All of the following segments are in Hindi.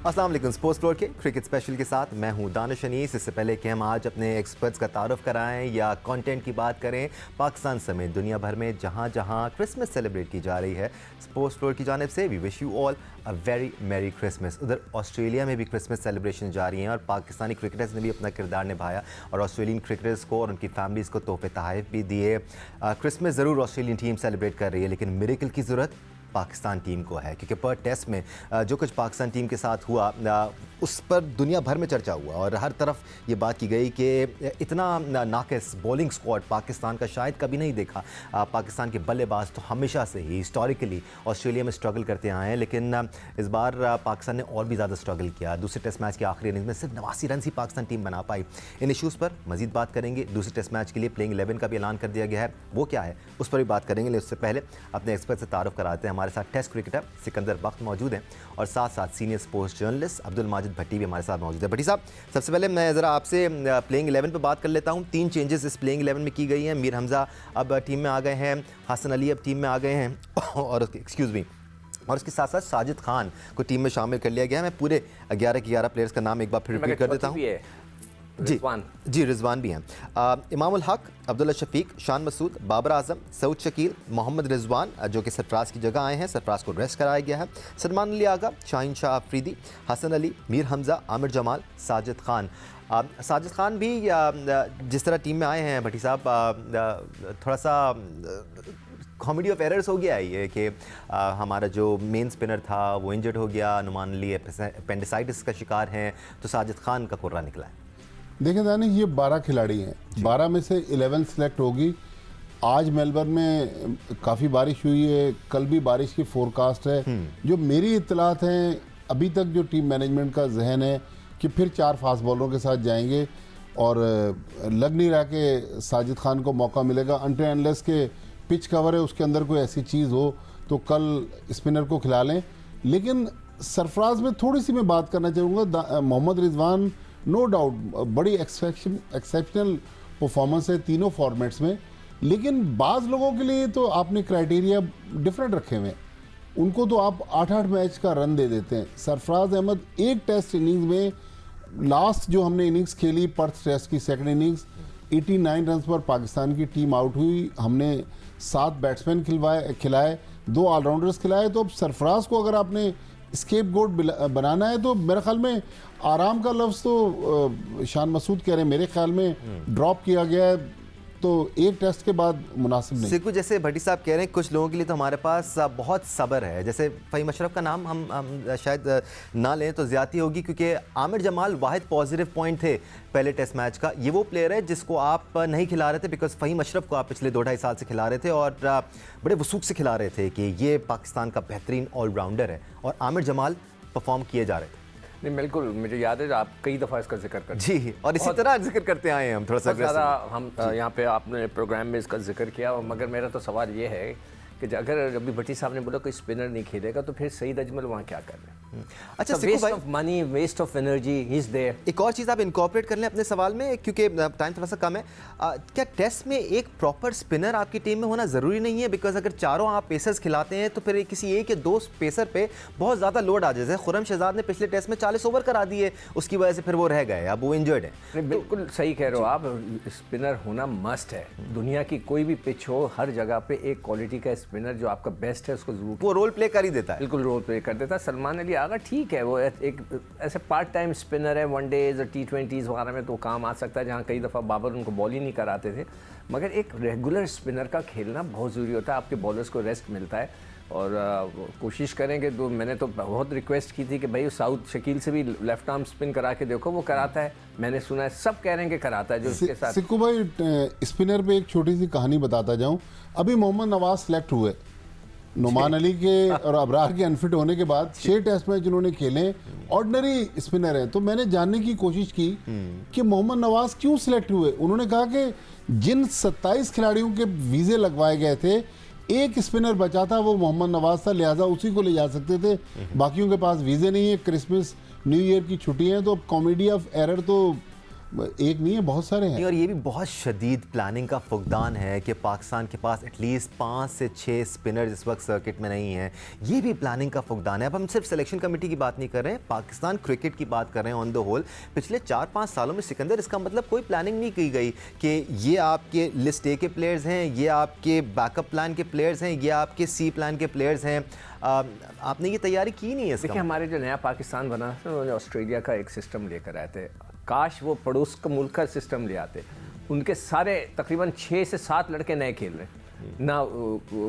अस्सलाम वालेकुम। स्पोर्ट्स फ्लोर के क्रिकेट स्पेशल के साथ मैं हूं दानिश अनीस। इससे पहले कि हम आज अपने एक्सपर्ट्स का तारुफ कराएं या कंटेंट की बात करें, पाकिस्तान समेत दुनिया भर में जहां जहां क्रिसमस सेलिब्रेट की जा रही है, स्पोर्ट्स फ्लोर की जानिब से we wish you all a very merry Christmas. उधर ऑस्ट्रेलिया में भी क्रिसमस सेलिब्रेशन जारी हैं और पाकिस्तानी क्रिकेटर्स ने भी अपना किरदार निभाया और ऑस्ट्रेलियन क्रिकेटर्स को और उनकी फैमिलीज़ को तोहफे तोहफ़े भी दिए। क्रिसमस ज़रूर ऑस्ट्रेलियन टीम सेलिब्रेट कर रही है, लेकिन मिरेकल की ज़रूरत पाकिस्तान टीम को है, क्योंकि पर टेस्ट में जो कुछ पाकिस्तान टीम के साथ हुआ उस पर दुनिया भर में चर्चा हुआ और हर तरफ ये बात की गई कि इतना नाकिस बॉलिंग स्क्वाड पाकिस्तान का शायद कभी नहीं देखा। पाकिस्तान के बल्लेबाज तो हमेशा से ही हिस्टोरिकली ऑस्ट्रेलिया में स्ट्रगल करते आए हैं, लेकिन इस बार पाकिस्तान ने और भी ज़्यादा स्ट्रगल किया। दूसरे टेस्ट मैच के आखिरी इनिंग्स में सिर्फ 89 रन ही पाकिस्तान टीम बना पाई। इन इशूज़ पर मजीद बात करेंगे। दूसरे टेस्ट मैच के लिए प्लेइंग 11 का भी ऐलान कर दिया गया है, वो क्या है उस पर भी बात करेंगे। लेकिन उससे पहले अपने एक्सपर्ट से तारुफ कराते हैं। हमारे साथ टेस्ट क्रिकेटर सिकंदर बख्त मौजूद हैं और साथ साथ senior sports journalist Abdul Majid Bhatti भी हमारे साथ मौजूद है। भट्टी साहब, सबसे पहले मैं ज़रा आपसे प्लेइंग 11 पर बात कर लेता हूँ। 3 चेंजेस इस प्लेइंग 11 में की गई हैं। मीर हमज़ा अब टीम में आ गए हैं, हसन अली अब टीम में आ गए हैं और एक्सक्यूज़ मी और इसके साथ साथ साजिद खान को टीम में शामिल कर लिया गया है। मैं पूरे 11 के 11 प्लेयर्स का नाम एक बार फिर रिपीट कर देता हूँ। जी रिजवान भी हैं। इमामुल हक, अब्दुल्ला शफीक, शान मसूद, बाबर आजम, सऊद शकील, मोहम्मद रिजवान जो कि सरफराज की जगह आए हैं, सरफराज को रेस्ट कराया गया है, सलमान अली आगा, शाहीन शाह अफरीदी, हसन अली, मीर हमज़ा, आमिर जमाल, साजिद खान। साजिद खान भी जिस तरह टीम में आए हैं भट्टी साहब, थोड़ा सा कॉमेडी ऑफ एरर्स हो गया है ये कि हमारा जो मेन स्पिनर था वो इंजर्ड हो गया, नुमान अली अपेंडिसाइटिस का शिकार हैं, तो साजिद खान का कुर्रा निकला है। देखें दानिश, ये 12 खिलाड़ी हैं, 12 में से 11 सेलेक्ट होगी। आज मेलबर्न में काफ़ी बारिश हुई है, कल भी बारिश की फोरकास्ट है। जो मेरी इत्तलात हैं, अभी तक जो टीम मैनेजमेंट का जहन है कि फिर 4 फास्ट बॉलरों के साथ जाएंगे और लग नहीं रहा कि साजिद खान को मौका मिलेगा अनटिल अनलेस के पिच कवर है उसके अंदर कोई ऐसी चीज़ हो तो कल स्पिनर को खिला लें। लेकिन सरफराज में थोड़ी सी मैं बात करना चाहूँगा। मोहम्मद रिजवान नो डाउट बड़ी एक्सेप्शनल परफॉर्मेंस है तीनों फॉर्मेट्स में, लेकिन बाज़ लोगों के लिए तो आपने क्राइटेरिया डिफरेंट रखे हुए हैं। उनको तो आप 8-8 मैच का रन दे देते हैं। सरफराज अहमद एक टेस्ट इनिंग्स में, लास्ट जो हमने इनिंग्स खेली पर्थ टेस्ट की सेकंड इनिंग्स, 89 रन पर पाकिस्तान की टीम आउट हुई। हमने 7 बैट्समैन खिलाए, 2 ऑलराउंडर्स खिलाए। तो अब सरफराज को अगर आपने स्केप गोट बनाना है तो मेरे ख्याल में आराम का लफ्ज़ तो शान मसूद कह रहे हैं, मेरे ख्याल में ड्रॉप किया गया है, तो एक टेस्ट के बाद मुनासिब नहीं। सिक्कू, जैसे भट्टी साहब कह रहे हैं, कुछ लोगों के लिए तो हमारे पास बहुत सब्र है। जैसे फ़हीम अशरफ का नाम हम शायद ना लें तो ज़्यादती होगी, क्योंकि आमिर जमाल वाहिद पॉजिटिव पॉइंट थे पहले टेस्ट मैच का। ये वो प्लेयर है जिसको आप नहीं खिला रहे थे, बिकॉज फ़हीम अशरफ को आप पिछले 2-2.5 साल से खिला रहे थे और बड़े वसूख से खिला रहे थे कि ये पाकिस्तान का बेहतरीन ऑलराउंडर है, और आमिर जमाल परफॉर्म किए जा रहे थे। नहीं, बिल्कुल मुझे याद है आप कई दफ़ा इसका जिक्र करते जी, और इसी तरह जिक्र करते आए हैं हम थोड़ा सा ज़्यादा। हम यहाँ पे आपने प्रोग्राम में इसका जिक्र किया, मगर मेरा तो सवाल ये है कि अगर अभी भट्टी साहब ने बोला कोई स्पिनर नहीं खेलेगा तो फिर सईद अजमल वहाँ क्या कर रहे हैं? अच्छा, waste of money, waste of energy, he is there. एक और चीज़ आप इनकॉर्पोरेट कर लें अपने सवाल में, क्योंकि टाइम थोड़ा सा कम है। क्या टेस्ट में एक प्रॉपर स्पिनर आपकी टीम में होना ज़रूरी नहीं है? बिकॉज अगर चारों आप पेसर्स खिलाते हैं तो फिर किसी एक या 2 पेसर पे बहुत ज़्यादा लोड आ जाए। जैसे खुर्रम शहजाद ने पिछले टेस्ट में 40 ओवर करा दिए, उसकी वजह से फिर वो रह गए, अब वो इंजर्ड है। बिल्कुल सही कह रहे हो आप, स्पिनर होना मस्ट है। दुनिया की कोई भी पिच हो, हर जगह पे एक क्वालिटी का स्पिनर जो आपका बेस्ट है उसको जरूर, वो रोल प्ले कर ही देता है। बिल्कुल रोल प्ले कर देता है। सलमान अली आगा ठीक है, वो एक ऐसे पार्ट टाइम स्पिनर है, वनडेज और T20s वगैरह में तो काम आ सकता है, जहाँ कई दफ़ा बाबर उनको बॉल ही नहीं कराते थे। मगर एक रेगुलर स्पिनर का खेलना बहुत ज़रूरी होता है, आपके बॉलर्स को रेस्ट मिलता है। और कोशिश करेंगे, मैंने तो बहुत रिक्वेस्ट की थी कि भाई साउथ शकील से भी लेफ्ट आर्म स्पिन करा के देखो, वो कराता है। मैंने सुना है, सब कह रहे हैं कि कराता है जो उसके साथ। सिक्कू भाई, स्पिनर पे एक छोटी सी कहानी बताता जाऊँ। अभी मोहम्मद नवाज सेलेक्ट हुए, नुमान अली के और अबरार के अनफिट होने के बाद 6 टेस्ट मैच जिन्होंने खेले, ऑर्डिनरी स्पिनर है। तो मैंने जानने की कोशिश की कि मोहम्मद नवाज क्यों सिलेक्ट हुए। उन्होंने कहा कि जिन 27 खिलाड़ियों के वीज़े लगवाए गए थे, एक स्पिनर बचा था, वो मोहम्मद नवाज था, लिहाजा उसी को ले जा सकते थे। बाकियों के पास वीज़े नहीं है, क्रिसमस न्यू ईयर की छुट्टी है, तो कॉमेडी ऑफ एरर तो एक नहीं है, बहुत सारे हैं। और ये भी बहुत शदीद प्लानिंग का फुकदान है कि पाकिस्तान के पास एटलीस्ट 5 से 6 स्पिनर इस वक्त सर्किट में नहीं हैं। ये भी प्लानिंग का फुकदान है। अब हम सिर्फ सिलेक्शन कमेटी की बात नहीं कर रहे हैं, पाकिस्तान क्रिकेट की बात कर रहे हैं ऑन द होल। पिछले 4-5 सालों में सिकंदर, इसका मतलब कोई प्लानिंग नहीं की गई कि ये आपके लिस्ट ए के प्लेयर्स हैं, ये आपके बैकअप प्लान के प्लेयर्स हैं, ये आपके सी प्लान के प्लेयर्स हैं। आपने ये तैयारी की नहीं है इसका? देखिए, हमारे जो नया पाकिस्तान बना था उन्होंने ऑस्ट्रेलिया का एक सिस्टम लेकर आए थे। काश वो पड़ोस का मुल्क का सिस्टम ले आते। उनके सारे तकरीबन 6 से 7 लड़के नए खेल रहे हैं। ना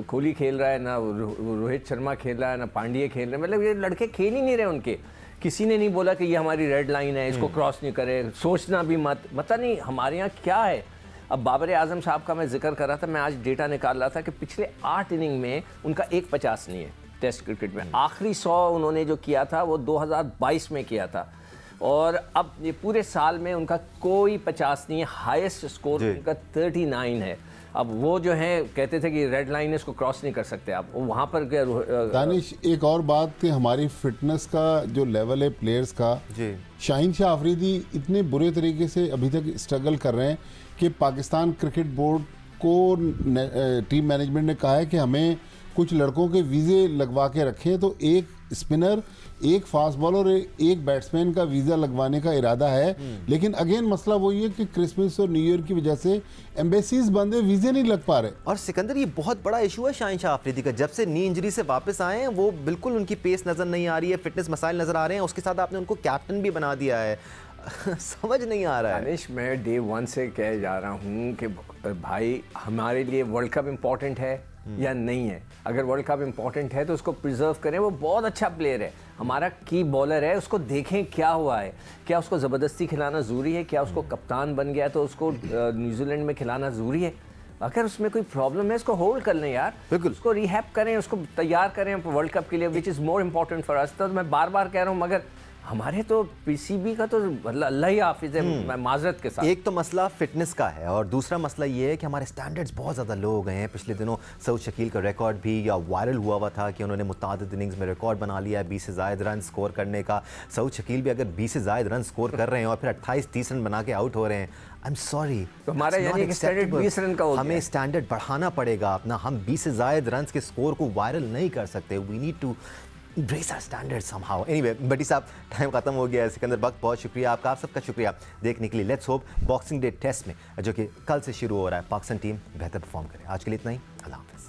कोहली खेल रहा है, ना रोहित शर्मा खेल रहा है, ना पांड्या खेल रहे हैं। मतलब ये लड़के खेल ही नहीं रहे उनके। किसी ने नहीं बोला कि ये हमारी रेड लाइन है, इसको क्रॉस नहीं करे, सोचना भी मत। पता नहीं हमारे यहाँ क्या है। अब बाबर आजम साहब का मैं जिक्र कर रहा था, मैं आज डेटा निकाल रहा था कि पिछले 8 इनिंग में उनका 150 नहीं है टेस्ट क्रिकेट में। आखिरी 100 उन्होंने जो किया था वो 2022 में किया था, और अब ये पूरे साल में उनका कोई 50 नहीं है। हाईएस्ट स्कोर उनका 39 है। अब वो जो है कहते थे कि रेड लाइन इसको क्रॉस नहीं कर सकते आप, वहाँ पर दानिश, एक और बात कि हमारी फिटनेस का जो लेवल है प्लेयर्स का, शाहीन शाह अफरीदी इतने बुरे तरीके से अभी तक स्ट्रगल कर रहे हैं कि पाकिस्तान क्रिकेट बोर्ड को टीम मैनेजमेंट ने कहा है कि हमें कुछ लड़कों के वीज़े लगवा के रखें। तो एक स्पिनर, एक फास्ट बॉलर, एक बैट्समैन का वीज़ा लगवाने का इरादा है। लेकिन अगेन मसला वही है कि क्रिसमस और न्यू ईयर की वजह से एम्बेसीज बंद है, वीज़े नहीं लग पा रहे। और सिकंदर, ये बहुत बड़ा इशू है शाहीन शाह अफरीदी का। जब से नी इंजरी से वापस आए हैं वो बिल्कुल, उनकी पेस नज़र नहीं आ रही है, फिटनेस मसाइल नज़र आ रहे हैं। उसके साथ आपने उनको कैप्टन भी बना दिया है। समझ नहीं आ रहा है। दानिश, मैं डे 1 से कह जा रहा हूँ कि भाई हमारे लिए वर्ल्ड कप इम्पॉर्टेंट है या नहीं है। अगर वर्ल्ड कप इम्पॉर्टेंट है तो उसको प्रिजर्व करें। वो बहुत अच्छा प्लेयर है, हमारा की बॉलर है, उसको देखें क्या हुआ है। क्या उसको ज़बरदस्ती खिलाना ज़रूरी है? क्या उसको कप्तान बन गया तो उसको न्यूजीलैंड में खिलाना ज़रूरी है? अगर उसमें कोई प्रॉब्लम है उसको होल्ड कर लें यार, बिल्कुल, उसको रिहैब करें, उसको तैयार करें वर्ल्ड कप के लिए, which is more important for us. तो मैं बार बार कह रहा हूँ, मगर हमारे तो पीसीबी का तो अल्लाह ही हाफिज़ है, माजरत के साथ। एक तो मसला फिटनेस का है और दूसरा मसला ये है कि हमारे स्टैंडर्ड्स बहुत ज़्यादा लो हो गए हैं। पिछले दिनों सऊद शकील का रिकॉर्ड भी या वायरल हुआ था कि उन्होंने मुतादिद इनिंग्स में रिकॉर्ड बना लिया है 20 से ज़ायद रन स्कोर करने का। सऊद शकील भी अगर 20 से ज़ायद रन स्कोर कर रहे हैं और फिर 28-30 रन बना के आउट हो रहे हैं, आई एम सॉरी, तो हमारा यानी कि स्टैंडर्ड 20 रन का हो गया। हमें स्टैंडर्ड बढ़ाना पड़ेगा अपना। हम 20 से ज़ायद रन के स्कोर को वायरल नहीं कर सकते। We need to embrace our standards somehow. Anyway, बटी साहब, टाइम खत्म हो गया है। सिकंदर बख्त, बहुत शुक्रिया आपका, आप सबका शुक्रिया देखने के लिए। Let's hope Boxing Day test में जो कि कल से शुरू हो रहा है, पाकिस्तान टीम बेहतर परफॉर्म करे। आज के लिए इतना ही, अल्लाह हाफ़िज़।